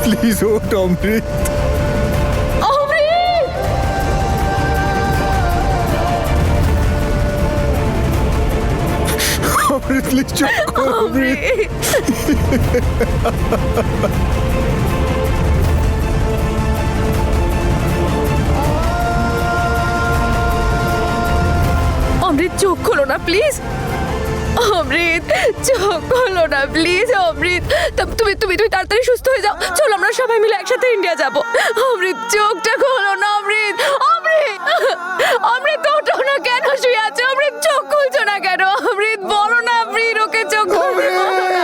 Please ওঠ অমৃত। অমৃত! অমৃত please চুপ কর অমৃত। অমৃত চোখ খোলো না প্লিজ। অমৃত চোখ খোলো না প্লিজ। অমৃত তুমি তুমি তুমি তাড়াতাড়ি সুস্থ হয়ে যাও। চলো আমরা সবাই মিলে একসাথে ইন্ডিয়া যাব। অমৃত চোখটা খোলো না। অমৃত অমৃত অমৃত ওঠো না, কেন শুয়ে আছো? অমৃত চোখ খুলছো না কেন? অমৃত বলো না প্লিজ, ওকে চোখ খুলতে বলো না।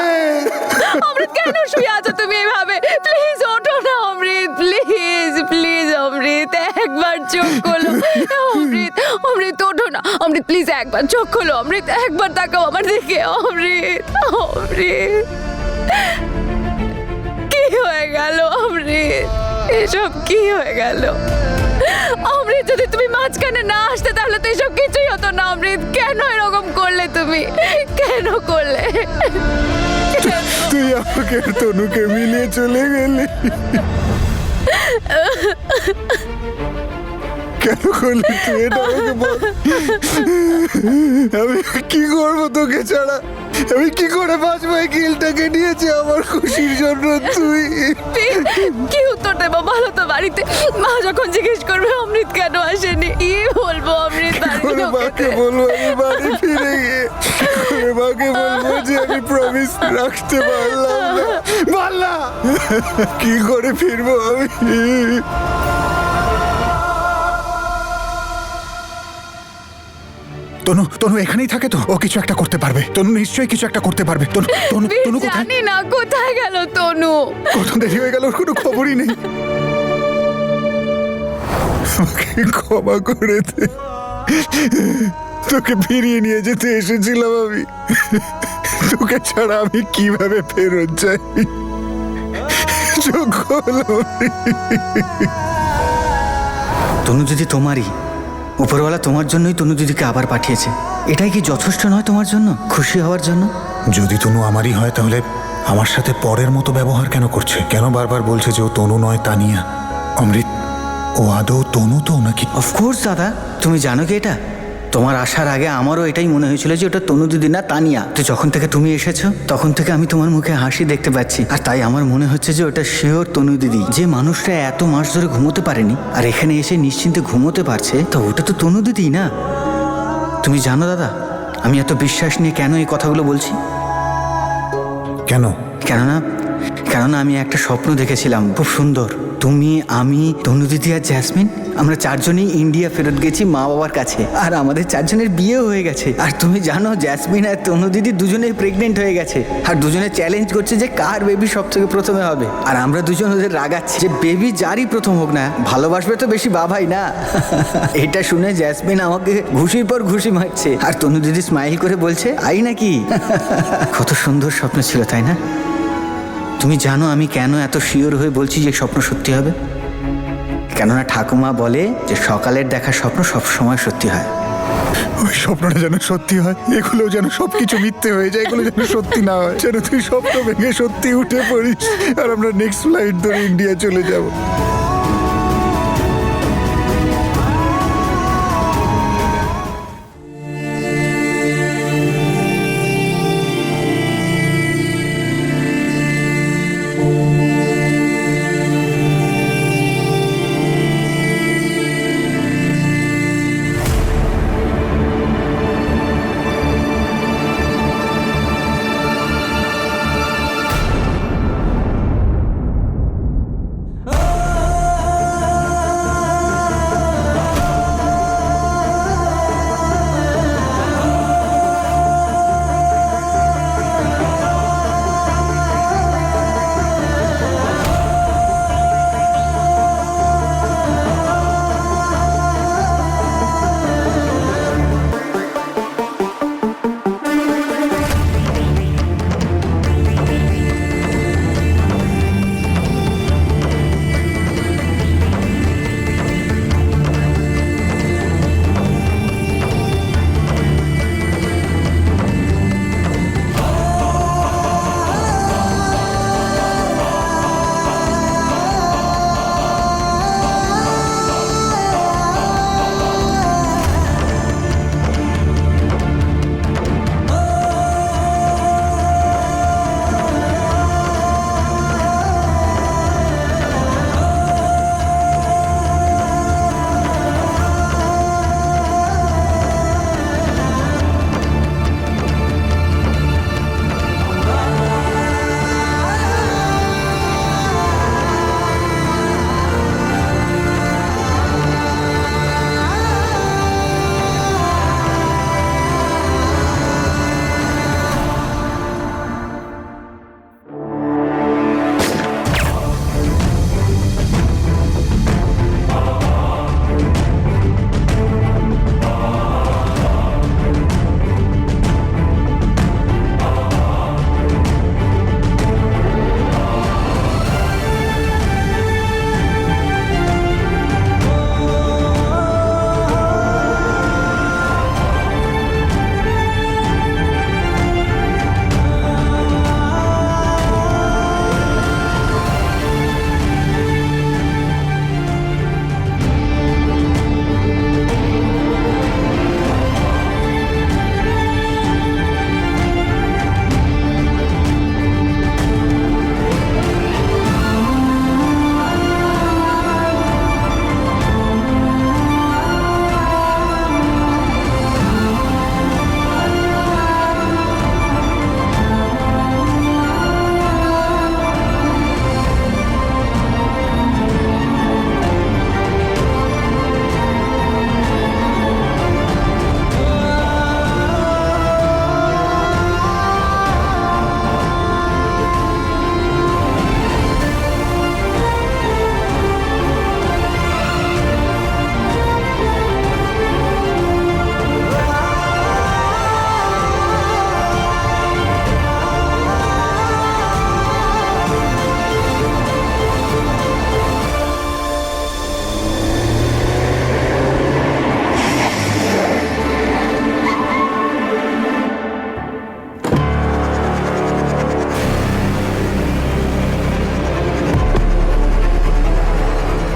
অমৃত কেন শুয়ে আছো তুমি এভাবে? প্লিজ ওঠো না অমৃত, প্লিজ প্লিজ অমৃত একবার চোখ খোলো। অমৃত অমৃত ওঠো না অমৃত, প্লিজ একবার চোখ খোলো। অমৃত একবার তাকাও আমার দিকে। অমৃত অমৃত কি হয়ে গেল? অমৃত এসব কি হয়ে গেল? অমৃত যদি তুমি মাঝখানে না আসতে তাহলে তো এসব কিছুই হতো না। অমৃত কেন এরকম করলে তুমি? কেন করলে? তুই আমাকে আর তনুকে মিলিয়ে চলে গেলি। কেন করলি তুই এটা আমাকে বল। আমি কি করবো তোকে ছাড়া? আমি কি করে বাঁচবো? এই গিলটাকে নিয়েছে আমার খুশির জন্য তুই। কি উত্তর দেবো বলো তো? বাড়িতে মা যখন জিজ্ঞেস করবে অমৃত কেন আসেনি, কি বলবো? অমৃত করে মাকে বলবো আমি বাড়ি ফিরে গিয়ে, করে মাকে বলবো যে আমি প্রমিস রাখতে পারলাম না। পারলা কি করে ফিরবো আমি? তনু তনু এখানেই থাকে তো? ও কিছু একটা করতে পারবে। তনু নিশ্চয়ই কিছু একটা করতে পারবে। তনু তনু তনু কোথায়? জানি না কোথায় গেল তনু। কত দেরি হয়ে গেল, ওর কোনো খবরই নেই। ওকে ক্ষমা করে দে। তোকে ফিরিয়ে নিয়ে যেতে এসেছিলাম আমি। তোকে ছাড়া আমি কিভাবে ফেরত যাই? চোখ খোলো। তনু দিদি তোমারই, উপরওয়ালা তোমার জন্যই তনু দিদিকে আবার পাঠিয়েছে। এটাই কি যথেষ্ট নয় তোমার জন্য খুশি হওয়ার জন্য? যদি তনু আমারই হয় তাহলে আমার সাথে পরের মতো ব্যবহার কেন করছে? কেন বারবার বলছে যে ও তনু নয় তানিয়া? অমৃত ও আদৌ তনু তো নাকি? অফকোর্স দাদা, তুমি জানো কি এটা? তোমার আসার আগে আমারও এটাই মনে হয়েছিল যে ওটা তনু দিদি না তানিয়া। তো যখন থেকে তুমি এসেছো তখন থেকে আমি তোমার মুখে হাসি দেখতে পাচ্ছি, আর তাই আমার মনে হচ্ছে যে ওটা শিওর তনু দিদি। যে মানুষটা এত মাস ধরে ঘুমোতে পারেনি আর এখানে এসে নিশ্চিন্তে ঘুমোতে পারছে, তো ওটা তো তনু দিদি না? তুমি জানো দাদা, আমি এত বিশ্বাস নিয়ে কেন এই কথাগুলো বলছি? কেন? কেননা আমি একটা স্বপ্ন দেখেছিলাম খুব সুন্দর। তুমি, আমি, তনু দিদি আর জ্যাসমিন, আমরা চারজনই ইন্ডিয়া ফেরত গেছি মা বাবার কাছে, আর আমাদের চারজনের বিয়েও হয়ে গেছে। আর তুমি জানো জ্যাসমিন আর তনু দিদি দুজনেই প্রেগনেন্ট হয়ে গেছে, আর দুজনে চ্যালেঞ্জ করছে যে কার বেবি সব থেকে প্রথমে হবে। আর আমরা দুজন ওদের রাগাচ্ছি যে বেবি যারই প্রথম হোক না, ভালোবাসবে তো বেশি বাবাই না। এটা শুনে জ্যাসমিন আমাকে ঘুষির পর ঘুষি মারছে, আর তনু দিদি স্মাইল করে বলছে আই নাকি। কত সুন্দর স্বপ্ন ছিল, তাই না? তুমি জানো আমি কেন এত শিওর হয়ে বলছি যে স্বপ্ন সত্যি হবে? কেননা ঠাকুমা বলে যে সকালের দেখা স্বপ্ন সব সময় সত্যি হয়। ওই স্বপ্নটা যেন সত্যি হয়, এগুলো যেন সবকিছু মিথ্যে হয়ে যায়, এগুলো যেন সত্যি না হয়। যেন তুই স্বপ্ন ভেঙে সত্যি উঠে পড়িস আর আমরা নেক্সট ফ্লাইট ধরে ইন্ডিয়া চলে যাব।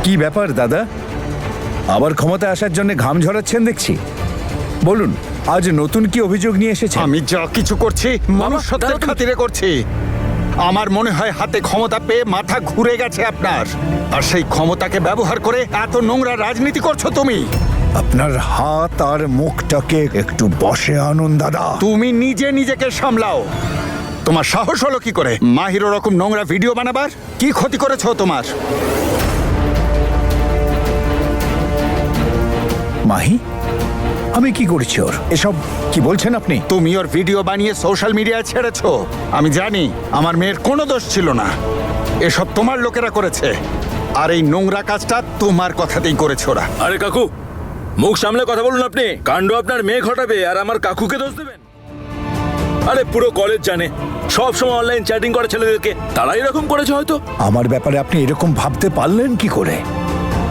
কি ব্যাপার দাদা, আবার ক্ষমতায় আসার জন্য ঘাম ঝরাচ্ছেন দেখছি। বলুন, আজ নতুন কি অভিযোগ নিয়ে এসেছেন? আমি যা কিছু করছি মনুষ্যত্বের খাতিরে করছি। আমার মনে হয় হাতে ক্ষমতা পেয়ে মাথা ঘুরে গেছে আপনার, আর সেই ক্ষমতাকে ব্যবহার করে এত নোংরা রাজনীতি করছো তুমি। আপনার হাত আর মুখটাকে একটু বশে আনুন দাদা। তুমি নিজে নিজেকে সামলাও। তোমার সাহস হলো কি করে মাহির ওরকম নোংরা ভিডিও বানাবার? কি ক্ষতি করেছো তোমার? মাহি, আমি কি করেছি ওর? এসব কি বলছেন আপনি? তুমি ওর ভিডিও বানিয়ে সোশ্যাল মিডিয়ায় ছেড়েছো। আমি জানি আমার মেয়ের কোনো দোষ ছিল না, এসব তোমার লোকেরা করেছে। আর এই নোংরা কাজটা তোমার কথাতেই করেছে ওরা। আরে কাকু, মুখ সামলে কথা বলুন। আপনি কাণ্ড আপনার মেয়ে ঘটাবে আর আমার কাকুকে দোষ দেবেন? আরে পুরো কলেজ জানে, সব সময় অনলাইন চ্যাটিং করে ছেলেদেরকে, তারাই এরকম করেছে হয়তো। আমার ব্যাপারে আপনি এরকম ভাবতে পারলেন কি করে?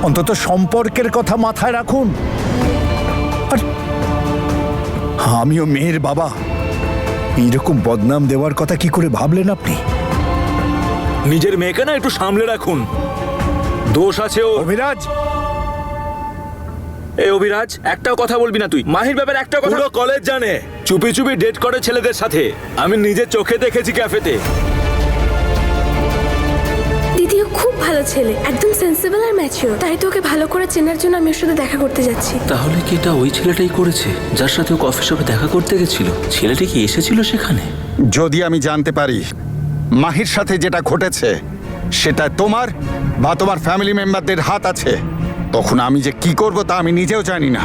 অন্তত সম্পর্কের কথা মাথায় রাখুন। আর আমিও মেয়ের বাবা, এইরকম বদনাম দেওয়ার কথা কি করে ভাবলেন আপনি? নিজের মেয়েকে না একটু সামলে রাখুন, দোষ আছে ও। অভিরাজ, এ অভিরাজ, একটাও কথা বলবি না তুই। মাহির ব্যাপারে একটা কথা পুরো কলেজ জানে, চুপি চুপি ডেট করে ছেলেদের সাথে। আমি নিজের চোখে দেখেছি ক্যাফেতে। দিদিও খুব ভালো ছেলে, একদম সেন্সিবল আর ম্যাচিওর। তাই তো ওকে ভালো করে চেনার জন্য আমি ওর সাথে দেখা করতে যাচ্ছি। তাহলে কি এটা ওই ছেলেটাই করেছে যার সাথে ও কফি শপে দেখা করতে গেছিল? ছেলেটা কি এসেছিল সেখানে? যদি আমি জানতে পারি মাহির সাথে যেটা ঘটেছে সেটা তোমার বা তোমার ফ্যামিলি মেম্বারদের হাত আছে, তখন আমি যে কি করব তা আমি নিজেও জানি না।